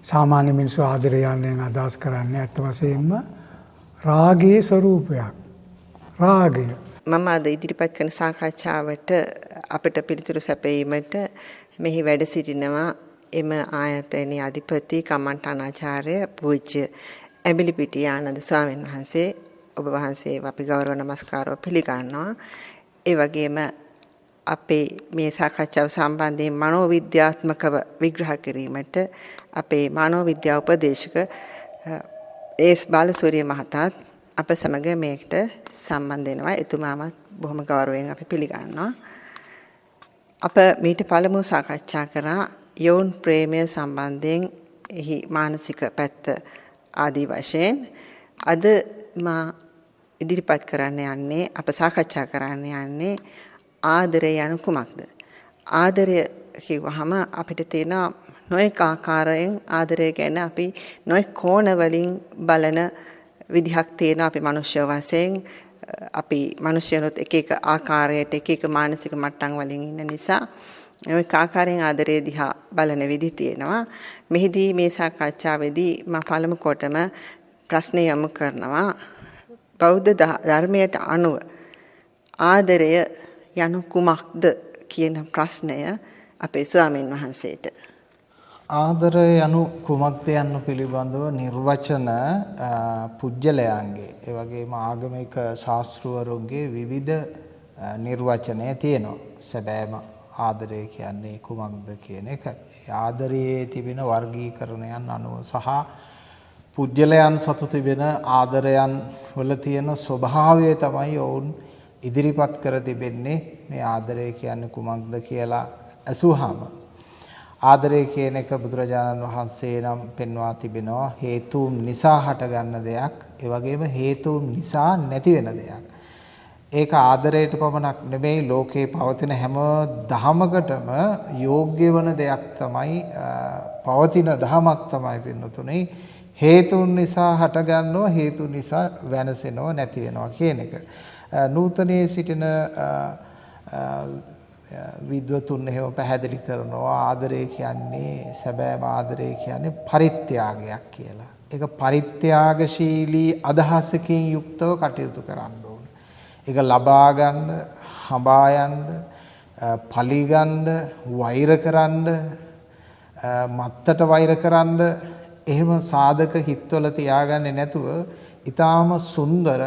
සාමාන්‍ය මිනිස්සු ආදරය යන්නේ අදහස් කරන්නේ ඇත්ත වශයෙන්ම රාගයේ ස්වરૂපයක්. රාගය. මම අද ඉදිරිපත් කරන සාකච්ඡාවට අපිට පිළිතුරු සැපයීමට මෙහි වැඩ සිටිනවා එම ආයතනයේ අධිපති කමඨානාචාර්ය පූජ්‍ය ඇඹිලිපිටිය ආනන්ද ස්වාමීන් වහන්සේ. ඔබ වහන්සේව අපි ගෞරව නමස්කාරව පිළිගන්නවා. ඒ වගේම අපේ මේ සාකච්ඡාව සම්බන්ධයෙන් මනෝවිද්‍යාත්මකව විග්‍රහ කිරීමට අපේ මනෝවිද්‍යා උපදේශක ඒස් බාලසූරිය මහතාත් අප සමග මේකට සම්බන්ධ වෙනවා. එතුමාමත් බොහොම ගෞරවයෙන් අපි පිළිගන්නවා. අප මීට පළමුව සාකච්ඡා කරා යෝන් ප්‍රේමය සම්බන්ධයෙන් එහි මානසික පැත්ත ආදී වශයෙන්. අද මා ඉදිරිපත් කරන්න යන්නේ අප සාකච්ඡා කරන්න යන්නේ ආදරය යනු කුමක්ද? ආදරය කිව්වහම අපිට තියෙන නොඑක ආකාරයෙන් ආදරය ගැන අපි නොඑක කෝණ වලින් බලන විදිහක් තියෙනවා. අපි මිනිස්සු වශයෙන් අපි මිනිස්සුනොත් එක එක ආකාරයට එක එක මානසික මට්ටම් වලින් ඉන්න නිසා නොඑක ආකාරයෙන් ආදරය දිහා බලන විදි තියෙනවා. මෙහිදී මේ සාකච්ඡාවේදී මම පළමු කොටම ප්‍රශ්නය යොමු කරනවා බෞද්ධ ධර්මයට අනුව ආදරය යනු කුමක්ද කියන ප්‍රශ්නය අපේ ස්වාමීන් වහන්සේට. ආදරය යනු කුමක්ද යන්න පිළිබඳව නිර්වචන පුජ්‍යලයන්ගේ ඒ වගේම ආගමික ශාස්ත්‍රවරුන්ගේ විවිධ නිර්වචනය තියෙනවා. සැබෑම ආදරය කියන්නේ කුමක්ද කියන එක. ආදරයේ තිබෙන වර්ගීකරණයන් අනුව සහ පුජ්‍යලයන් සතු තිබෙන ආදරයන් වල තියෙන ස්වභාවය තමයි ඔවුන් ඉදිරිපත් කර තිබෙන්නේ. මේ ආදරය කියන්නේ කුමක්ද කියලා අසුහම ආදරය කියන එක බුදුරජාණන් වහන්සේ නම් පෙන්වා තිබෙනවා හේතුන් නිසා හටගන්න දෙයක්, ඒ වගේම හේතුන් නිසා නැති වෙන දෙයක්. ඒක ආදරයට පමණක් නෙමෙයි ලෝකේ පවතින හැම දහමකටම යෝග්‍ය වන දෙයක් තමයි පවතින දහමක් තමයි පින්නතුනේ හේතුන් නිසා හටගන්නවා, හේතුන් නිසා වෙනසෙනවා, නැති වෙනවා කියන එක. නූතනයේ සිටින විද්වතුන් එහෙම පැහැදිලි කරනවා ආදරය කියන්නේ සැබෑම ආදරය කියන්නේ පරිත්‍යාගයක් කියලා. ඒක පරිත්‍යාගශීලී අදහසකින් යුක්තව කටයුතු කරන්න ඕන. ඒක ලබා ගන්න, හඹා යන්න, පලිගන්න, වෛර කරන්න, මත්තට වෛර කරන්න එහෙම සාධක හිතවල තියාගන්නේ නැතුව ඊටාම සුන්දර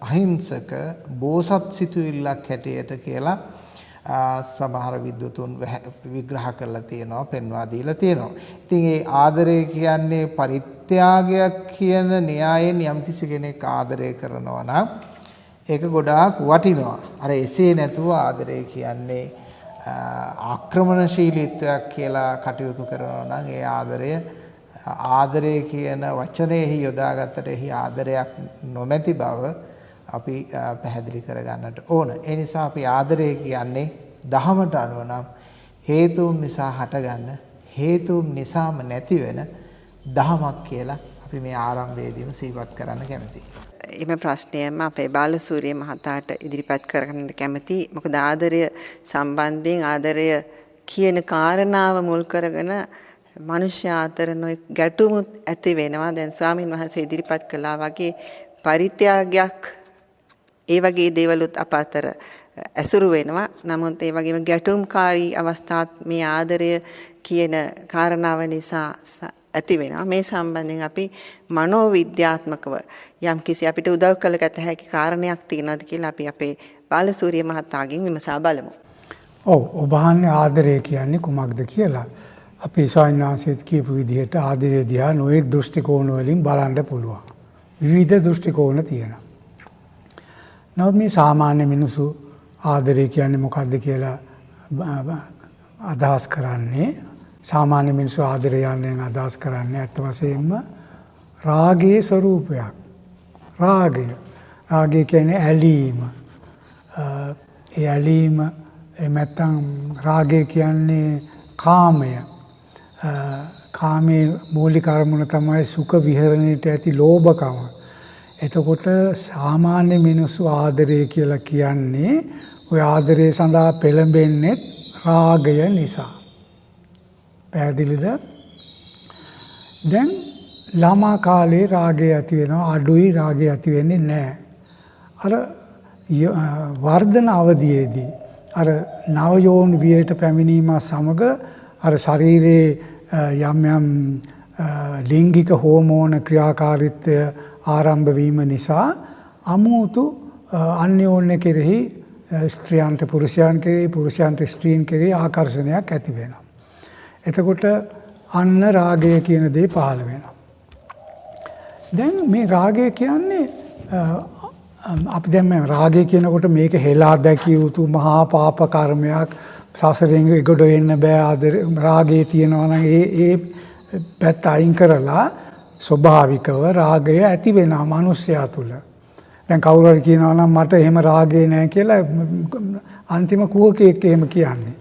අහිංසක බෝසත් සිතුවිල්ලක් හැටියට කියලා සමහර විද්වතුන් විග්‍රහ කරලා තියෙනවා, පෙන්වා දීලා තියෙනවා. ඉතින් ඒ ආදරය කියන්නේ පරිත්‍යාගයක් කියන න්‍යායෙන් යම්කිසි කෙනෙක් ආදරය කරනවා නම් ඒක ගොඩාක් වටිනවා. අර එසේ නැතුව ආදරය කියන්නේ ආක්‍රමණශීලීත්වයක් කියලා කටයුතු කරනවා නම් ඒ ආදරය කියන වචනයෙහි යොදාගත්තට එහි ආදරයක් නොමැති බව අපි පැහැදිලි කරගන්නට ඕන. ඒ නිසා අපි ආදරය කියන්නේ දහමට අනුව නම් හේතුන් නිසා හටගන්න, හේතුන් නිසාම නැති වෙන දහමක් කියලා අපි මේ ආරම්භයේදීම සිහිපත් කරන්න කැමතියි. එම ප්‍රශ්නයම අපේ බාලසූරිය මහතාට ඉදිරිපත් කරගන්න කැමතියි. මොකද ආදරය සම්බන්ධයෙන් ආදරය කියන කාරණාව මුල් කරගෙන මනුෂ්‍ය අතර නොයෙක් ගැටුමුත් ඇති වෙනවා. දැන් ස්වාමින් වහන්සේ ඉදිරිපත් කළා වගේ පරිත්‍යාගයක් ඒ වගේ දේවලුත් අප අතර ඇසුරු වෙනවා. නමුත් ඒ වගේම ගැටුම්කාරී අවස්ථාත් මේ ආදරය කියන කාරණාව නිසා ඇති වෙනවා. මේ සම්බන්ධයෙන් අපි මනෝවිද්‍යාත්මකව යම්කිසි අපිට උදව් කළ ගත හැකි කාරණයක් තියෙනවද කියලා අපි අපේ බාලසූරිය මහතාගෙන් විමසා බලමු. ඔව්, ඔබ අහන්නේ ආදරය කියන්නේ කුමක්ද කියලා. අපි ස්වාමීන් වහන්සේත් කියපු විදිහට ආදරය දිහා නොයෙක් දෘෂ්ටි කෝණ වලින් බලන්න පුළුවන්. විවිධ දෘෂ්ටි කෝණ තියෙනවා. නමුත් මේ සාමාන්‍ය මිනිසු ආදරය කියන්නේ මොකක්ද කියලා අදහස් කරන්නේ, සාමාන්‍ය මිනිසු ආදරය යන්නේ අදහස් කරන්නේ ඇත්ත වශයෙන්ම රාගයේ ස්වરૂපයක්. රාගය කියන්නේ ඇලීම. ඒ ඇලීම එහෙම නැත්නම් රාගය කියන්නේ කාමය. කාමයේ මූලික අරමුණ තමයි සුඛ විහරණයට ඇති ලෝභකම. එතකොට සාමාන්‍ය මිනිස්සු ආදරය කියලා කියන්නේ ඔය ආදරය සඳහා පෙළඹෙන්නේ රාගය නිසා. පැහැදිලිද? දැන් ළමා කාලේ රාගය ඇති වෙනවා අඩුයි රාගය ඇති වෙන්නේ නැහැ. අර වර්ධන අවධියේදී අර නවයෝන් වියට පැමිණීම සමග අර ශරීරයේ යම් යම් ලිංගික හෝමෝන ක්‍රියාකාරීත්වය ආරම්භ වීම නිසා අමුතු අන්‍යෝන්‍ය කෙරෙහි ස්ත්‍රියන්ට පුරුෂයන් කෙරෙහි පුරුෂයන්ට ස්ත්‍රීන් කෙරෙහි ආකර්ෂණයක් ඇති වෙනවා. එතකොට අන්න රාගය කියන දේ පහළ වෙනවා. දැන් මේ රාගය කියන්නේ අපි දැන් මේ රාගය කියනකොට මේක හෙලා දැකිය යුතු මහා පාප කර්මයක් සසරෙන් එගොඩ වෙන්න බෑ රාගයේ තියෙනවා නම් ඒ පැත්ත අයින් කරලා ස්වභාවිකව රාගය ඇති වෙනවා මිනිස්යා තුළ. දැන් කවුරු හරි කියනවා නම් මට එහෙම රාගය නැහැ කියලා අන්තිම කුහකෙක් එහෙම කියන්නේ.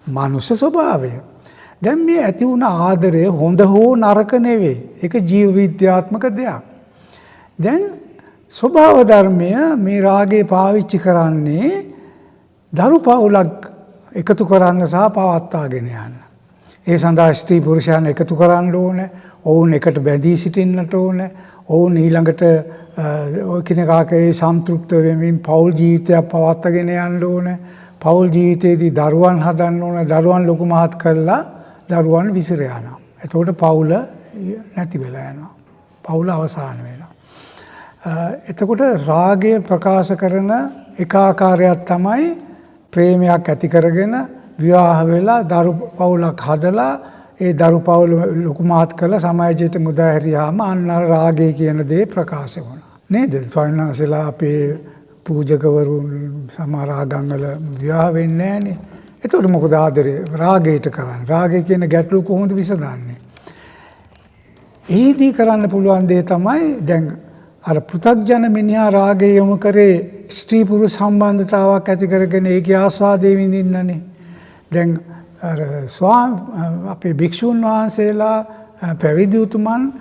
මනුෂ්‍ය ස්වභාවය. දැන් මේ ඇති වුණ ආදරය හොඳ හෝ නරක නෙවෙයි. ඒක ජීව විද්‍යාත්මක දෙයක්. දැන් ස්වභාව ධර්මය මේ රාගය පාවිච්චි කරන්නේ දරු පවුලක් එකතු කරන්න සහ පවත්වාගෙන යන්න. ඒ සඳහා ස්ත්‍රී පුරුෂයන් එකතු කරන්න ඕනේ. ඔවුන් එකට බැඳී සිටින්නට ඕනේ. ඔවුන් ඊළඟට කෙනෙකා කෙරෙහි සන්තුෂ්ත වෙමින් පෞල් ජීවිතයක් පවත්වාගෙන යන්න ඕනේ. පෞල් ජීවිතයේදී දරුවන් හදන්න ඕනේ. දරුවන් ලොකු මහත් කරලා දරුවන් විසිර යනවා. එතකොට පවුල නැති වෙලා යනවා. පවුල අවසන් වෙනවා. එතකොට රාගය ප්‍රකාශ කරන එක ආකාරයක් තමයි ප්‍රේමයක් ඇති කරගෙන විවාහ වෙලා දරු පවුලක් හදලා ඒ දරු පවුල ලොකු මහත් කරලා සමාජයට මුදා හැරියාම අන්න රාගය කියන දේ ප්‍රකාශ වුණා. නේද? ස්වාමීන් අපේ පූජකවරුන් සමහර ආගම්වල විවාහ වෙන්නේ නැහනේ. එතකොට මොකද ආදරේ රාගයට කරන්නේ? රාගය කියන ගැටලු කොහොමද විසඳන්නේ? ඒදී කරන්න පුළුවන් දේ තමයි දැන් අර පෘථග්ජන මිනිහා රාගය යොමු කරේ ස්ත්‍රී පුරුෂ සම්බන්ධතාවක් ඇති කරගෙන ඒකේ ආස්වාදයේ විඳින්නනේ. දැන් අර අපේ භික්ෂුන් වහන්සේලා පැවිදි උතුමන්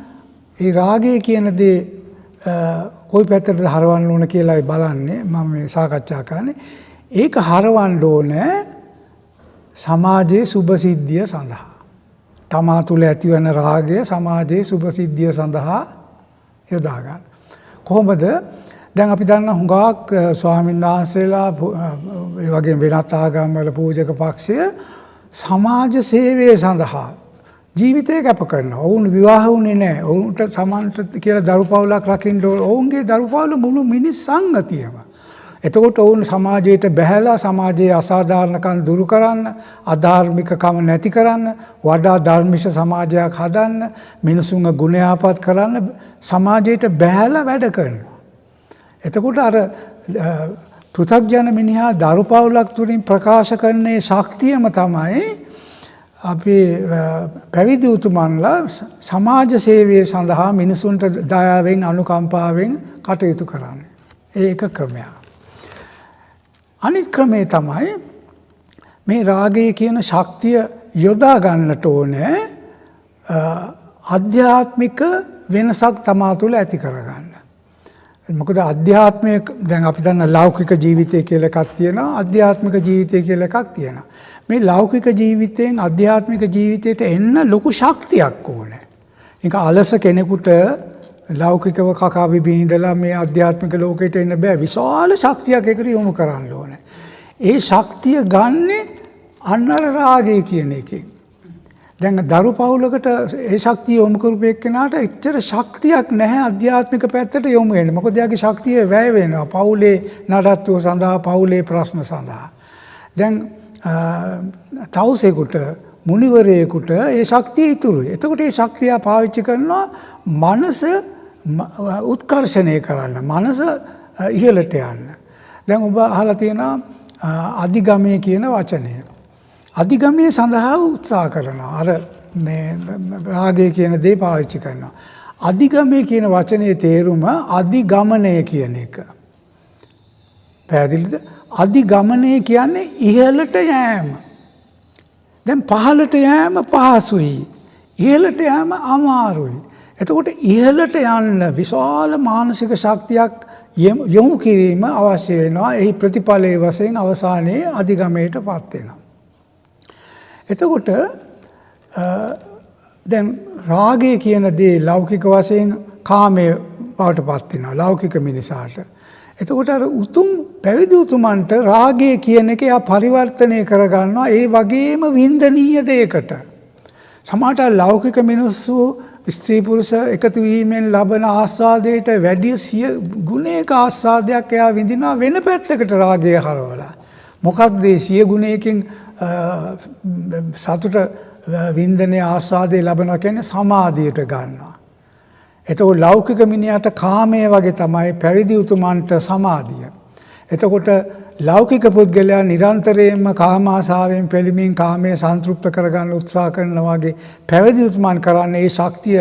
ඒ රාගය කියන දේ කොයි පැත්තටද හරවන්න ඕන කියලායි බලන්නේ. මම මේ සාකච්ඡා කරන්නේ. ඒක හරවන්න ඕනේ සමාජයේ සුභසිද්ධිය සඳහා. තමා තුළ ඇතිවන රාගය සමාජයේ සුභසිද්ධිය සඳහා යොදා ගන්න. කොහොමද? දැන් අපි දන්න හුඟක් ස්වාමීන් වහන්සේලා ඒ වගේම වෙනත් ආගම්වල පූජක පක්ෂය සමාජ සේවය සඳහා ජීවිතය කැප කරනවා. ඔවුන් විවාහ වුණේ නැහැ. ඔවුන්ට තමන්ට කියලා දරු පවුලක් රකින්න ඕන. ඔවුන්ගේ දරු පවුල මුළු මිනිස් සංගතියම. එතකොට ඔවුන් සමාජයට බැහැලා සමාජයේ අසාධාරණකම් දුරු කරන්න, අධාර්මිකකම නැති කරන්න, වඩා ධර්මිෂ සමාජයක් හදන්න, මිනිසුන්ගේ ගුණ යාපත් කරන්න සමාජයට බැහැලා වැඩ කරනවා. එතකොට අර පෘථග්ජන මිනිහා දරු පවුලක් තුලින් ප්‍රකාශ කරන්නේ ශක්තියම තමයි අපේ පැවිදි උතුමන්ලා සමාජ සේවය සඳහා මිනිසුන්ට දයාවෙන් අනුකම්පාවෙන් කටයුතු කරන්නේ. ඒක ක්‍රමයක්. අනිත් ක්‍රමේ තමයි මේ රාගය කියන ශක්තිය යොදා ගන්නට ඕනේ ආධ්‍යාත්මික වෙනසක් තමා තුළ ඇති කරගන්න. මොකද අධ්‍යාත්මය දැන් අපි දන්න ලෞකික ජීවිතය කියලා එකක් තියෙනවා ආධ්‍යාත්මික ජීවිතය කියලා එකක් තියෙනවා. මේ ලෞකික ජීවිතයෙන් ආධ්‍යාත්මික ජීවිතයට එන්න ලොකු ශක්තියක් ඕනේ. ඒක අලස කෙනෙකුට ලෞකිකව කකා බිබී ඉඳලා මේ ආධ්‍යාත්මික ලෝකයට එන්න බෑ. විශාල ශක්තියක් එකට යොමු කරන්න ඕනේ. ඒ ශක්තිය ගන්නේ අන්නර රාගය කියන එකෙන්. දැන් දරු පවුලකට ඒ ශක්තිය යොමු කරපු එක්කෙනාට එච්චර ශක්තියක් නැහැ ආධ්‍යාත්මික පැත්තට යොමු වෙන්න. මොකද එයාගේ ශක්තිය වැය වෙනවා. පවුලේ නඩත්තුව සඳහා, පවුලේ ප්‍රශ්න සඳහා. දැන් තවුසෙකුට මුනිවරයෙකුට ඒ ශක්තිය ඉතුරුයි. එතකොට ඒ ශක්තිය පාවිච්චි කරනවා මනස උත්කර්ෂණය කරන්න, මනස ඉහළට යන්න. දැන් ඔබ අහලා තියෙනවා අධිගමය කියන වචනය. අධිගමය සඳහා උත්සාහ කරනවා. අර මේ රාගය කියන දේ පාවිච්චි කරනවා. අධිගමය කියන වචනේ තේරුම අධිගමනය කියන එක. පැහැදිලිද? අධිගමනය කියන්නේ ඉහළට යෑම. දැන් පහළට යෑම පහසුයි. ඉහළට යෑම අමාරුයි. එතකොට ඉහළට යන්න විශාල මානසික ශක්තියක් යොමු කිරීම අවශ්‍ය වෙනවා. එහි ප්‍රතිඵලයේ වශයෙන් අවසානයේ අධිගමයට පත් වෙනවා. එතකොට දැන් රාගය කියන දේ ලෞකික වශයෙන් කාමයේ බවට පත් වෙනවා ලෞකික මිනිසාට. එතකොට අර උතුම් පැවිදි උතුමන්ට රාගය කියන එක යා පරිවර්තනය කරගන්නවා ඒ වගේම වින්දනීය දෙයකට. සමහරට ලෞකික මිනිස්සු ස්ත්‍රී පුරුෂ එකතු වීමෙන් ලබන ආස්වාදයට වැඩි සිය ගුණයක ආස්වාදයක් එයා විඳිනවා වෙන පැත්තකට රාගය හරවලා. මොකක්ද මේ සිය ගුණයකින් සතුට වින්දනයේ ආස්වාදයේ ලබනවා කියන්නේ සමාධියට ගන්නවා. එතකොට ලෞකික මිනිහට කාමයේ වගේ තමයි පැවිදි උතුමන්ට සමාධිය. එතකොට ලෞකික පුද්ගලයා නිරන්තරයෙන්ම කාම ආසාවෙන් පෙළීමින් කාමයේ සන්තුෂ්ත කරගන්න උත්සාහ කරනවා වගේ පැවිදි උතුමන් කරන්නේ ඒ ශක්තිය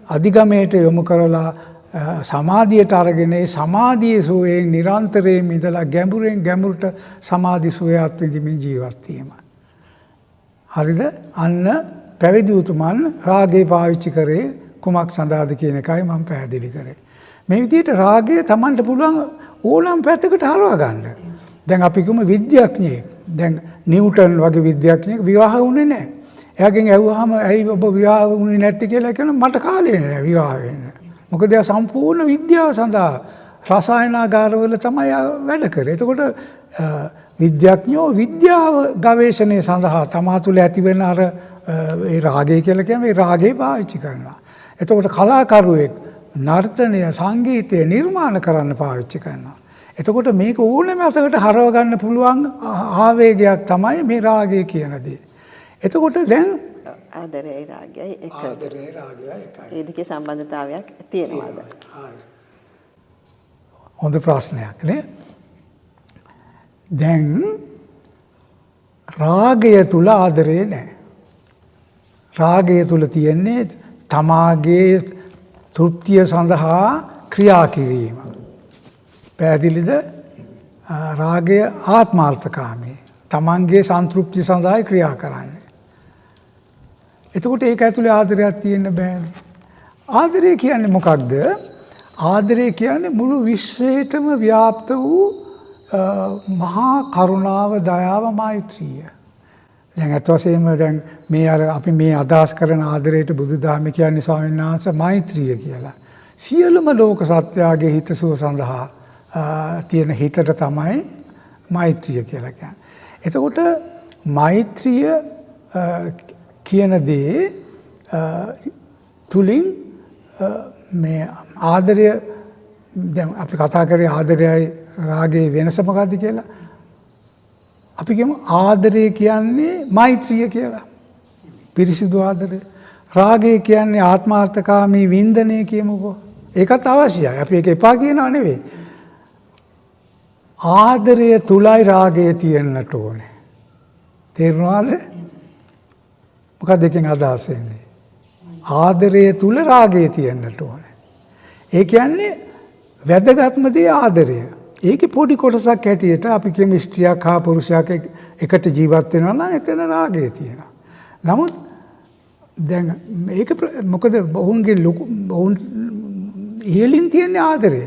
අධිගමයට යොමු කරලා සමාධියට අරගෙන ඒ සමාධියේ සුවයෙන් නිරන්තරයෙන් ඉඳලා ගැඹුරෙන් ගැඹුරට සමාධි සුවයත් විඳින්මින් ජීවත් වීම. හරිද? අන්න පැවිදි උතුමන් රාගේ පාවිච්චි කරේ කුමක් සඳහාද කියන එකයි මම පැහැදිලි කරේ. මේ විදිහට රාගය Tamanට පුළුවන් ඕනම පැත්තකට හරවා ගන්න. දැන් අපි කියමු විද්‍යාඥයෙක්. දැන් නිව්ටන් වගේ විද්‍යාඥයෙක් විවාහ වුණේ නැහැ. එයාගෙන් ඇහුවාම ඇයි ඔබ විවාහ වුණේ නැත්තේ කියලා කියනවා මට කාලේ නැහැ විවාහ වෙන්න. මොකද එයා සම්පූර්ණ විද්‍යාව සඳහා රසායනාගාරවල තමයි වැඩ කරේ. එතකොට විද්‍යාඥයෝ විද්‍යාව ගවේෂණය සඳහා තමා තුළ ඇතිවෙන අර ඒ රාගය කියලා කියන්නේ ඒ රාගය පාවිච්චි කරනවා. එතකොට කලාකරුවෙක් නර්තනය සංගීතය නිර්මාණ කරන්න පාවිච්චි කරනවා. එතකොට මේක ඕනෑම අතකට හරව ගන්න පුළුවන් ආවේගයක් තමයි මේ රාගය කියන දේ. එතකොට දැන් ආදරේ රාගයයි එකද? ආදරේ රාගයයි එකයි. ඒ දෙකේ සම්බන්ධතාවයක් තියෙනවද? හොඳ ප්‍රශ්නයක් නේ. දැන් රාගය තුල ආදරේ නැහැ. රාගය තුල තියෙන්නේ තමාගේ තෘප්තිය සඳහා ක්‍රියා කිරීම. පැහැදිලිද? රාගය ආත්මාර්ථකාමී. තමන්ගේ සන්තුෂ්ටි සඳහා ක්‍රියා කරන්නේ. එතකොට ඒක ඇතුලේ ආදරයක් තියෙන්න බෑනේ. ආදරය කියන්නේ මොකක්ද? ආදරය කියන්නේ මුළු විශ්වයටම ව්‍යාප්ත වූ මහා කරුණාව, දයාව, මෛත්‍රිය. දැන් අත් වශයෙන්ම දැන් මේ අර අපි මේ අදහස් කරන ආදරයට බුදුදහම කියන්නේ ස්වාමීන් වහන්සේ මෛත්‍රිය කියලා. සියලුම ලෝක සත්‍යයේ හිතසුව සඳහා තියෙන හිතට තමයි මෛත්‍රිය කියලා කියන්නේ. එතකොට මෛත්‍රිය කියන දේ තුලින් මේ ආදරය දැන් අපි කතා කරේ ආදරයයි රාගයේ වෙනස මොකක්ද කියලා. අපි කියමු ආදරය කියන්නේ මෛත්‍රිය කියලා. පිරිසිදු ආදරය. රාගය කියන්නේ ආත්මාර්ථකාමී වින්දනය කියමුකෝ. ඒකත් අවශ්‍යයි. අපි ඒක එපා කියනව නෙවෙයි. ආදරය තුලයි රාගය තියෙන්නට ඕනේ. තේරුණාද? මොකක්ද එකෙන් අදහස් වෙන්නේ? ආදරය තුල රාගය තියෙන්නට ඕනේ. ඒ කියන්නේ වැදගත්ම දේ ආදරය. ඒකේ පොඩි කොටසක් හැටියට අපි කියමු ස්ත්‍රියක් හා පුරුෂයෙක් එකට ජීවත් වෙනවා නම් එතන රාගය තියෙනවා. නමුත් දැන් මේක මොකද ඔවුන්ගේ ඔවුන් ඉහළින් තියෙන ආදරය.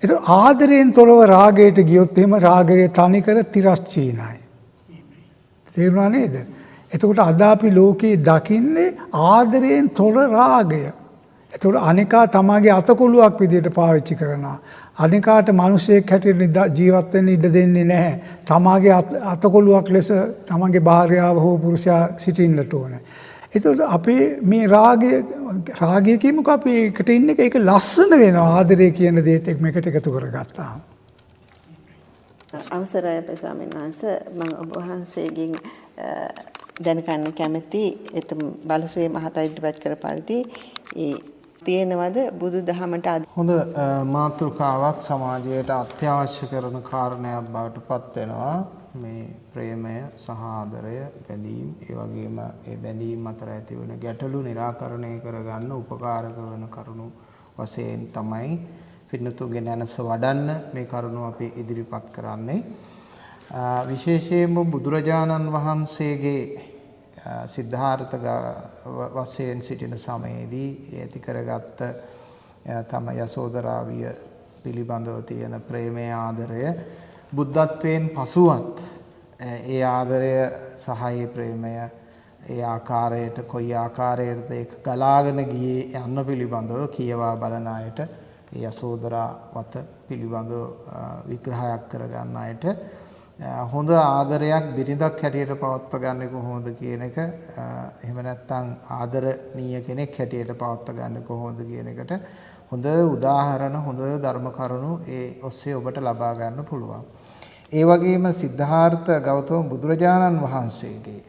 ඒක ආදරයෙන් තොරව රාගයට ගියොත් එහෙම රාගයේ තනිකර තිරස්චීනයි. තේරුණා නේද? එතකොට අද අපි ලෝකේ දකින්නේ ආදරයෙන් තොර රාගය. එතකොට අනිකා තමාගේ අතකොළුවක් විදිහට පාවිච්චි කරනවා. අනිකාට මිනිසෙක් හැටියට ජීවත් වෙන්න ඉඩ දෙන්නේ නැහැ. තමාගේ අතකොළුවක් ලෙස තමාගේ භාර්යාව හෝ පුරුෂයා සිටින්නට ඕනේ. එතකොට අපේ මේ රාගය කියමුකෝ අපි එකට ඉන්න එක ඒක ලස්සන වෙනවා ආදරය කියන දේත් එකට එකතු කරගත්තාම. අවසරයි අපේ ස්වාමීන් වහන්සේ මම ඔබ වහන්සේගෙන් දැනගන්න කැමති බලසුවේ මහතා ඉදිරිපත් කරපල්දී තියෙනවද බුදුදහමට හොඳ මාතෘකාවක් සමාජයට අත්‍යවශ්‍ය කරන කාරණයක් බවට පත් වෙනවා මේ ප්‍රේමය සහ ආදරය බැඳීම් ඒ වගේම ඒ බැඳීම් අතර ඇතිවන ගැටලු निराකරණය කරගන්න උපකාර කරන කරුණු වශයෙන් තමයි පින්නතුන්ගේ නැනස වඩන්න මේ කරුණු අපි ඉදිරිපත් කරන්නේ විශේෂයෙන්ම බුදුරජාණන් වහන්සේගේ සිද්ධාර්ථ වශයෙන් සිටින සමයේදී ඇති කරගත්ත තම යසෝදරාවිය පිළිබඳව තියෙන ප්‍රේමය ආදරය බුද්ධත්වයෙන් පසුවත් ඒ ආදරය සහ ඒ ප්‍රේමය ඒ ආකාරයට කොයි ආකාරයකටද ඒක ගලාගෙන ගියේ යන්න පිළිබඳව කියවා බලන අයට ඒ යසෝදරා වත පිළිබඳව විග්‍රහයක් කරගන්න අයට හොඳ ආදරයක් බිරිඳක් හැටියට පවත්වා ගන්න කොහොමද කියන එක එහෙම නැත්නම් ආදරණීය කෙනෙක් හැටියට පවත්වා ගන්න කොහොමද කියන එකට හොඳ උදාහරණ හොඳ ධර්ම කරුණු ඒ ඔස්සේ ඔබට ලබා ගන්න පුළුවන්. ඒ වගේම සිද්ධාර්ථ ගෞතම බුදුරජාණන් වහන්සේගේ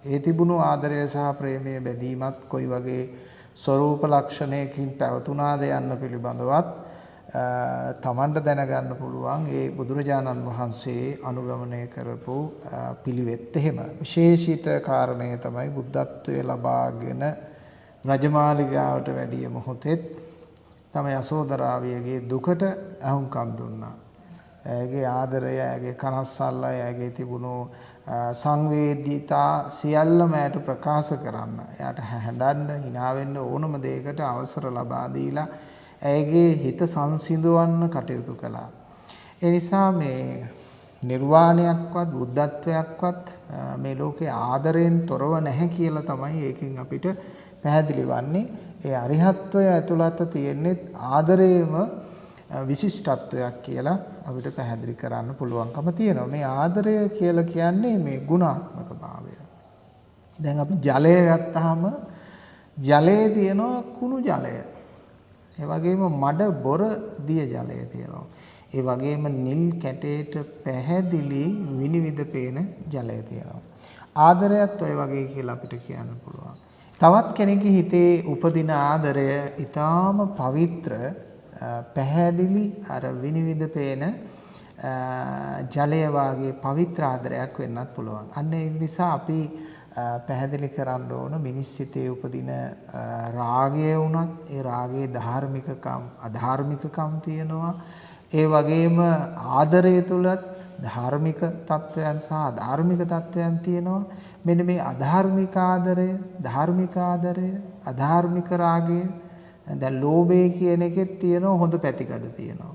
ඒ තිබුණු ආදරය සහ ප්‍රේමයේ බැඳීමත් කොයි වගේ ස්වરૂප ලක්ෂණයකින් පැවතුනාද යන්න පිළිබඳවත් තමන්ට දැනගන්න පුළුවන් ඒ බුදුරජාණන් වහන්සේ අනුගමනය කරපු පිළිවෙත් එහෙම. විශේෂිත කාරණය තමයි බුද්ධත්වයේ ලබාගෙන රජමාලිගාවට වැඩිය මොහොතෙත් තම යසෝදරාවියගේ දුකට අහුම්කම් දුන්නා. ඇයගේ ආදරය, ඇයගේ කනස්සල්ල, ඇයගේ තිබුණු සංවේදීතා සියල්ලම ඇයට ප්‍රකාශ කරන්න. එයාට හැඬන්න, hina වෙන්න ඕනම දෙයකට අවසර ලබා දීලා ඇයගේ හිත සංසිඳවන්න කටයුතු කළා. ඒ නිසා මේ නිර්වාණයක්වත් බුද්ධත්වයක්වත් මේ ලෝකේ ආදරයෙන් තොරව නැහැ කියලා තමයි ඒකෙන් අපිට පැහැදිලි වන්නේ. ඒ අරිහත්ත්වය ඇතුළත තියෙන්නේ ආදරයේම විශිෂ්ටත්වයක් කියලා අපිට පැහැදිලි කරන්න පුළුවන්කම තියෙනවා. මේ ආදරය කියලා කියන්නේ මේ ගුණාත්මක භාවය. දැන් අපි ජලය ගත්තාම ජලයේ තියෙනවා කුණු ජලය. ඒ වගේම මඩ බොර දිය ජලය තියෙනවා. ඒ වගේම නිල් කැටේට පැහැදිලි විනිවිද පේන ජලය තියෙනවා. ආදරයත් ඔය වගේ කියලා අපිට කියන්න පුළුවන්. තවත් කෙනෙකුගේ හිතේ උපදින ආදරය ඊටාම පවිත්‍ර පැහැදිලි අර විනිවිද පේන ජලය වාගේ පවිත්‍ර ආදරයක් වෙන්නත් පුළුවන්. අන්න ඒ නිසා අපි පැහැදිලි කරන්න ඕන මිනිස් සිතේ උපදින රාගය වුණත් ඒ රාගයේ ධාර්මිකකම් අධාර්මිකකම් තියෙනවා. ඒ වගේම ආදරය තුලත් ධාර්මික තත්වයන් සහ අධාර්මික තත්වයන් තියෙනවා. මෙන්න මේ අධාර්මික ආදරය, ධාර්මික ආදරය, අධාර්මික රාගය දැන් ලෝභය කියන එකෙත් තියෙනවා හොඳ පැතිකඩ තියෙනවා.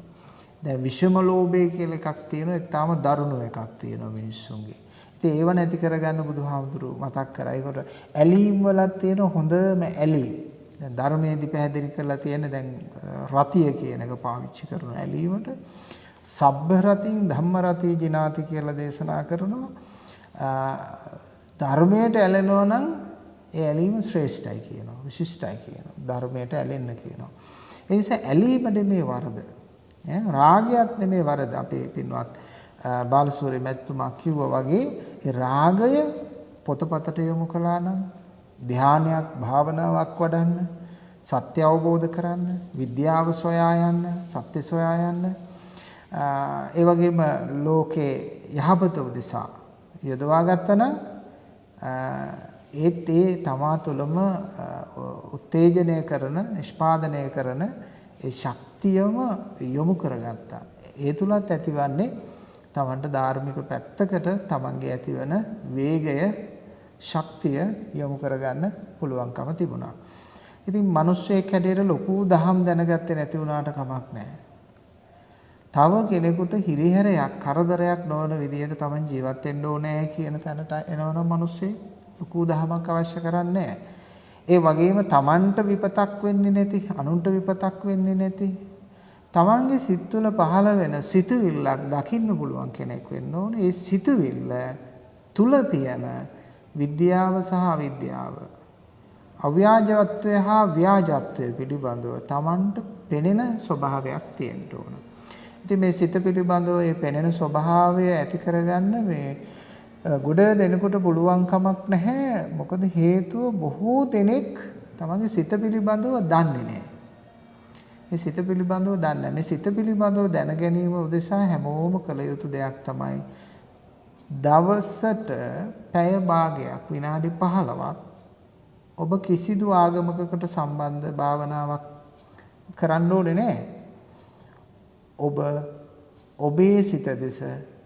දැන් විෂම ලෝභය කියලා එකක් තියෙනවා, ඒක තාම දරුණු එකක් තියෙනවා මිනිස්සුන්ගේ. ඉතින් ඒව නැති කරගන්න බුදුහාමුදුරු මතක් කරා. ඒකට ඇලීම් වලත් තියෙන හොඳම ඇලීම්. දැන් ධර්මයේදී පැහැදිලි කරලා තියෙන දැන් රතිය කියන එක පාවිච්චි කරන ඇලීමට සබ්බ රතින් ධම්ම රති ජිනාති කියලා දේශනා කරනවා. ධර්මයට ඇලෙනවා නම් ඒ ඇලීම ශ්‍රේෂ්ඨයි කියනවා, විශිෂ්ටයි කියනවා. ධර්මයට ඇලෙන්න කියනවා. ඒ නිසා ඇලීම නෙමේ වරද. රාගයත් නෙමේ වරද. අපේ පින්වත් බාලසූරිය මැතිතුමා කිව්වා වගේ ඒ රාගය පොතපතට යොමු කළා නම් ධානයක් භාවනාවක් වඩන්න, සත්‍ය අවබෝධ කරන්න, විද්‍යාව සොයා යන්න, සත්‍ය සොයා යන්න, ඒ වගේම ලෝකේ යහපත උදෙසා යොදවා ගත්තා නම් ඒත් ඒ තමා තුළම උත්තේජනය කරන, නිෂ්පාදනය කරන ඒ ශක්තියම යොමු කරගත්තා. ඒ තුලත් ඇතිවන්නේ තමන්ට ධාර්මික පැත්තකට තමන්ගේ ඇතිවන වේගය, ශක්තිය යොමු කරගන්න පුළුවන්කම තිබුණා. ඉතින් මිනිස්සෙක් හැටියට ලොකු දහම් දැනගත්තේ නැති වුණාට කමක් නැහැ. තව කෙනෙකුට හිරිහැරයක්, කරදරයක් නොවන විදිහට තමන් ජීවත් වෙන්න ඕනේ කියන තැනට එනවනම් මිනිස්සේ ලොකු දහමක් අවශ්‍ය කරන්නේ නැහැ. ඒ වගේම තමන්ට විපතක් වෙන්නේ නැති, අනුන්ට විපතක් වෙන්නේ නැති, තමන්ගේ සිත් තුළ පහළ වෙන සිතුවිල්ලක් දකින්න පුළුවන් කෙනෙක් වෙන්න ඕනේ. ඒ සිතුවිල්ල තුල තියෙන විද්‍යාව සහ අවිද්‍යාව, අව්‍යාජත්වය හා ව්‍යාජත්වය පිළිබඳව තමන්ට පෙනෙන ස්වභාවයක් තියෙන්න ඕන. ඉතින් මේ සිත පිළිබඳව මේ පෙනෙන ස්වභාවය ඇති කරගන්න මේ ගොඩ දෙනකොට පුළුවන් කමක් නැහැ. මොකද හේතුව බොහෝ දෙනෙක් තමන්ගේ සිත පිළිබඳව දන්නේ නැහැ. මේ සිත පිළිබඳව දන්නේ නැහැ. මේ සිත පිළිබඳව දැන ගැනීම උදෙසා හැමෝම කළ යුතු දෙයක් තමයි දවසට පැය භාගයක් විනාඩි 15ක් ඔබ කිසිදු ආගමකකට සම්බන්ධ භාවනාවක් කරන්න ඕනේ නැහැ. ඔබ ඔබේ සිත දෙස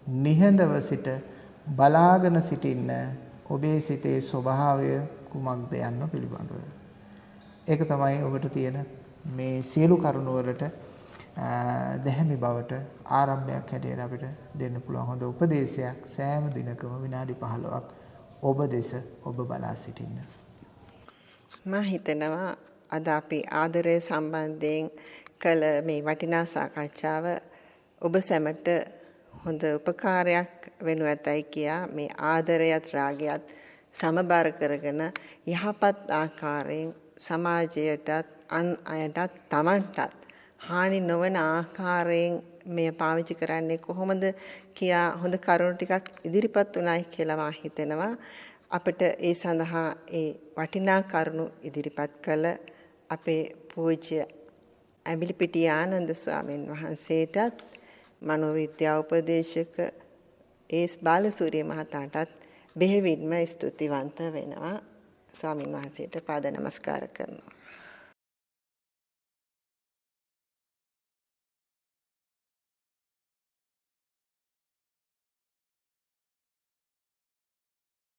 නිහඬව සිට බලාගෙන සිටින්න. ඔබේ සිතේ ස්වභාවය කුමක්ද යන්න පිළිබඳව. ඒක තමයි ඔබට තියෙන මේ සියලු කරුණු වලට දැහැමි බවට ආරම්භයක් හැටියට අපිට දෙන්න පුළුවන් හොඳ උපදේශයක්. සෑම දිනකම විනාඩි 15ක් ඔබ දෙස ඔබ බලා සිටින්න. මම හිතනවා අද අපි ආදරය සම්බන්ධයෙන් කළ මේ වටිනා සාකච්ඡාව ඔබ සැමට හොඳ උපකාරයක් වෙනු ඇතයි කියා මේ ආදරයත් රාගයත් සමබර කරගෙන යහපත් ආකාරයෙන් සමාජයටත් අන් අයටත් තමන්ටත් හානි නොවන ආකාරයෙන් මෙය පාවිච්චි කරන්නේ කොහොමද කියා හොඳ කරුණු ටිකක් ඉදිරිපත් උනායි කියලා මා හිතෙනවා. අපිට ඒ සඳහා ඒ වටිනා කරුණු ඉදිරිපත් කළ අපේ පූජ්‍ය ඇඹිලිපිටිය ආනන්ද ස්වාමීන් වහන්සේටත් මනෝවිද්‍යා උපදේශක ඒස් බාලසූරිය මහතාටත් බෙහෙවින්ම ස්තුතිවන්ත වෙනවා. ස්වාමීන් වහන්සේට පාද නමස්කාර කරනවා.